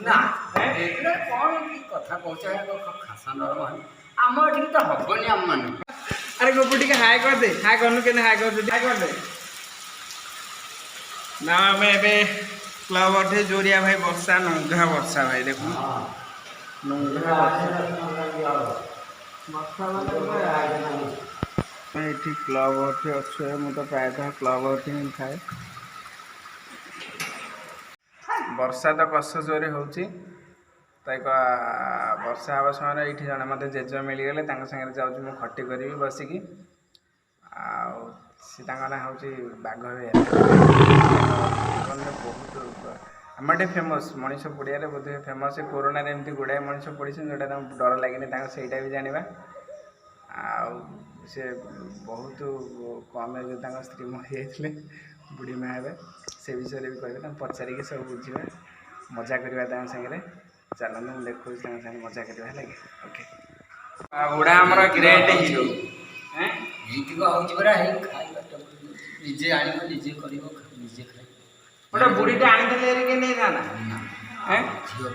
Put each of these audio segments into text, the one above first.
ना एगुड़ा कौन कथा कहूँ खासा नरम आम एठी तो हबनी आम मान अरे गोपू टी हाय कर दे हाय करनु के हाय कर दे हाय कर दे ना आम एवं क्लब अठे जोरिया भाई वर्षा नंगा वर्षा भाई देखो नंगा ये क्लब अठे अच्छे मुझे प्रायतः क्लब अठे ही खाए वर्षा तो कष जोरे हो वर्षा हवा समय ये जड़े मत जेज मिलगले सागे जाऊँ खटी करी बसिकी ना हूँ बाघ जीवन में बहुत आम फेमस मनीष पुड़िया बोधे फेमस कोरोना एमती गुड़ाए मनीष पड़ी जोटा डर लगे सहीटा भी जाना से बहुत कम एज स्त्री मरी जाते बुढ़ी माँ हे से विषय भी कहे पचारिकी सब बुझे मजा करवा सागर चलते मुझे देखो सागे मजा करवा लगे ओके बुढ़ा आम ग्रेट हिरो निजे आने निजे कर निजे खाए गोटे बुढ़ीटे आनी नहीं था ना झील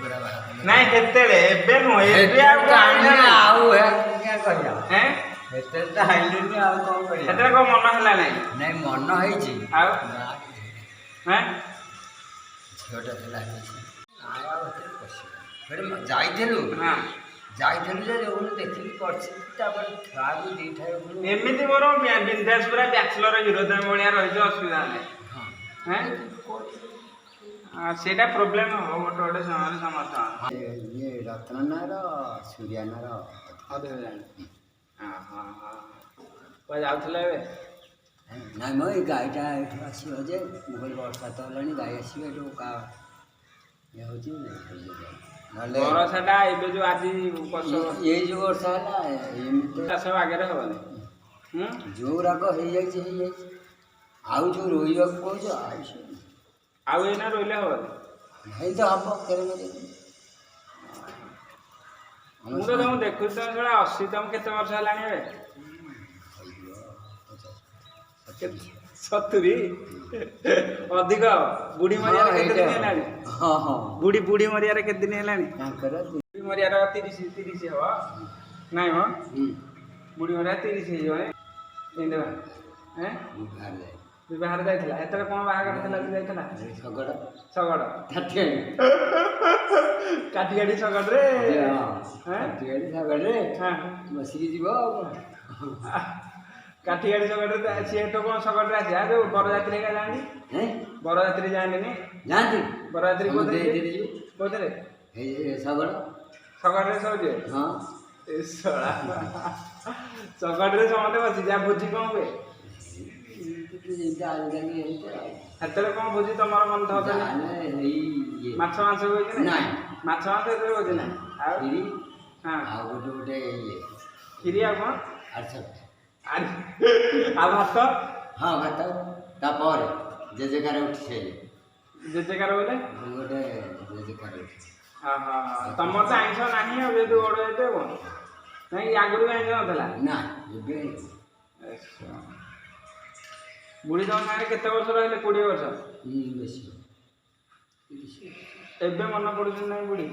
मन है नहीं मन है झीटा जाइलु देखिक एमती मोर बिंदास पूरा बैचलर हिरो भाया रही असुविधा सेटा प्रोब्लेम हम गोटे गोटे समय समस्त ये रत्नार सूर्यानार जाऊला ना मो गाईटा ये आसो जे मुझे वर्षा तो है गाई आसो ये वर्षाटा ये जो आज ये जो वर्षा है चाष आगे हेनी जो राग हो जाए आउ जो रोइबा कह आउ एना रोले हम नहीं तो हम मुझे तुम देखु तो 80 तुम केते वर्ष है 70 अधिक बुढ़ी मरिया केते दिन हेलानी हां हां बुढ़ी मरिया केते दिन हेलानी बुढ़ी मरिया 30 हवा नहीं हो बुढ़ी मरिया 30 हो हैं बाहर जाइला एत कौन बाहर जाइला शगड़ शगड़ काठी काठी शगड़ शगड़ बसिकी जीव काठी गाड़ी शगड़ सी तो कौन शगड़ आसा जो बरजात्री का जानी बरजात्री जानी जाती बरजात्री कौन शगड़ शगड़ सब जे हाँ शगड़ समझते बसी जा भोजी कौन हुए हेतले कौन भोजी तुम मन था माछ मांस हुए माछ मांस भोजी ना हाँ गोटे खीरी आ कौन आ भात हाँ भात तापर जेजेकार उठी जेजेकार बोले गोटे जेजेकार उठी हाँ हाँ तुम तो आईस ना जो बड़ ये कौन नहीं आगुरी आईस ना ना बुढ़ी तुम सागे केते वर्ष रही 20 वर्ष एबे मन पड़ुछ ना बुढ़ी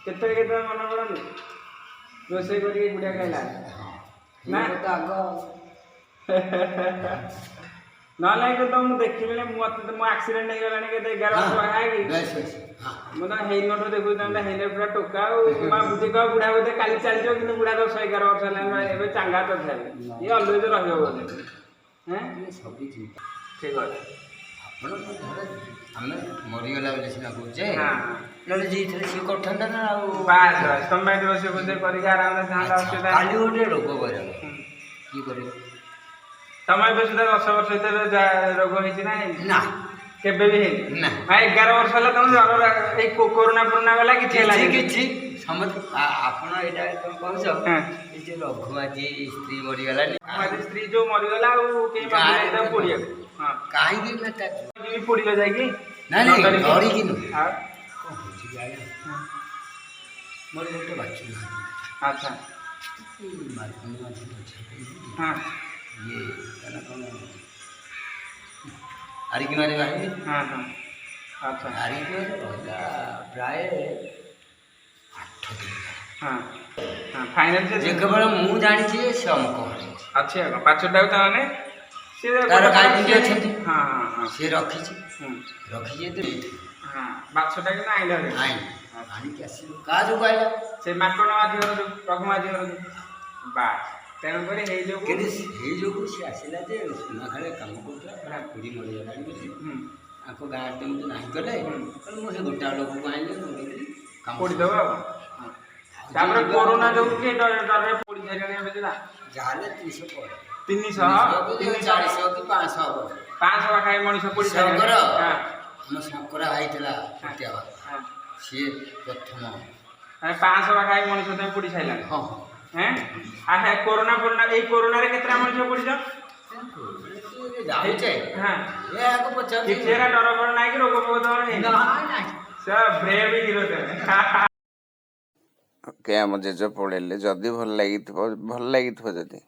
केते मन पड़े रोसे करके बुढ़िया खाइला ना ना लाइक तो मुझे देखिले मत मो एक्सीडेंट हो गलानी के 11 वर्ष आगे मुझे हेई नोट देखु तंदा हेले पूरा टोका मा बुझे का बुढ़ा बोधे काली चल जो कि बुढ़ा 10 11 वर्ष लाइन एबे चांगा तो था ये ऑलवेज रहयो बोले हैं ये सब ठीक ठीक है आपण घर हमें मरिगला बोले सिना कहूचे हां नले जी थे से करथंदा ना बास बास तुम बैठ रोसे बोधे करी आराम से थांदा होते काली गोटे रोग करे की करे तमाय बे सुधा 10 वर्ष भीतर रोग होई ना ना केबे भी है ना भाई 11 वर्ष होला तुम जर ए कोरोना पुरना वाला कि थेला कि समझ आपण एटा तुम कहछ हां ए जे रघुआजी स्त्री मरी गला हमारी स्त्री जो मरी गला उ के बाबा पोड़िया हां काहे कि ना ता भी पोड़ी जाएगी ना नहीं डरी कि नु हां मोर गोटे बाकी अच्छा हाँ ये कहना कौन अरे कि मारे भाई हाँ हाँ ଆଚ୍ଛା ଧରିକି ରହିଲା ପ୍ରାୟ 8 ଦିନ। ହଁ ହଁ ଫାଇନାଲ ଯେ କେବଳ ମୁଁ ଜାଣିଛି ଯେ ସେ ଅମୁକ ଘରେ ଅଛି ଆଗ ପାଛଟାକୁ ତାମାନେ ସିଏ ତାର ଗାଈ ଦୁଇଟି ଅଛନ୍ତି। ହଁ ହଁ ହଁ ସିଏ ରଖିଛି ହୁଁ ରଖିଛି ଯେତେ ହଁ ବାଛଟା କିନ୍ତୁ ଆଇଁଲେ ଆଣିକି ଆସିଲୁ କାହା ଯୋଗୁଁ ଆଇଲା ସେ ମାକଡ଼ ମାଝି ଘର ଯୋଉ ରଘୁ ମାଝି ଘର ଯୋଉ ବାସ୍ ତେଣୁକରି ହେଇ ଯୋଗୁ କିନ୍ତୁ ସେଇ ଯୋଗୁଁ ସେ ଆସିଲା ଯେ ସୁନାଖାଳେ କାମ କରୁଥିଲା ପୁରା ଖୁଡ଼ି ମରିଗଲାଣି ବୋଲି ତାଙ୍କ ଗାଁରେ ଯେମିତି ନାହିଁ କଲେ କହିଲେ ମୁଁ ସେ ଗୋଟା ଲୋକକୁ ଆଣିଲି ମରିଗଲି କାମ ପୋଡ଼ିଦେବ ଆଉ ତାପରେ କରୋନା ଯୋଗୁ କି ଡରରେ ପୋଡ଼ି ସାରିଲାଣି ଏବେ ଯା ଯାହାହେଲେ 300 ପରେ 300 400 କି 500 ହବ 500 ପାଖାପାଖି ମଣିଷ ପୋଡ଼ି ଶଙ୍କର ସାରିଲାଣି ଆମ ଶଙ୍କରା ହେଇଥିଲା ଛୋଟିଆ ସିଏ ପ୍ରଥମ 500 ପାଖାପାଖି ମଣିଷ ତମେ ପୋଡ଼ି ସାରିଲାଣି ହଁ ହଁ କରୋନା ଏଇ କରୋନାରେ କେତେଟା ମଣିଷ ପୋଡ଼ିଛ ଯାଉଛେ ହଁ ଏହାକୁ ପଚାରୁଛି କିଛି ଏରା ଡର ଫର ନାହିଁ କି ରୋଗ ଫୋଗ ତମର ହେଇନି ସେ ବ୍ରେଭ୍ ହିରୋ ତମେ ଓକେ ଆମ ଜେଜ ପଳେଇଲେ ଯଦି ଭଲ ଲାଗିଥିବ ଯଦି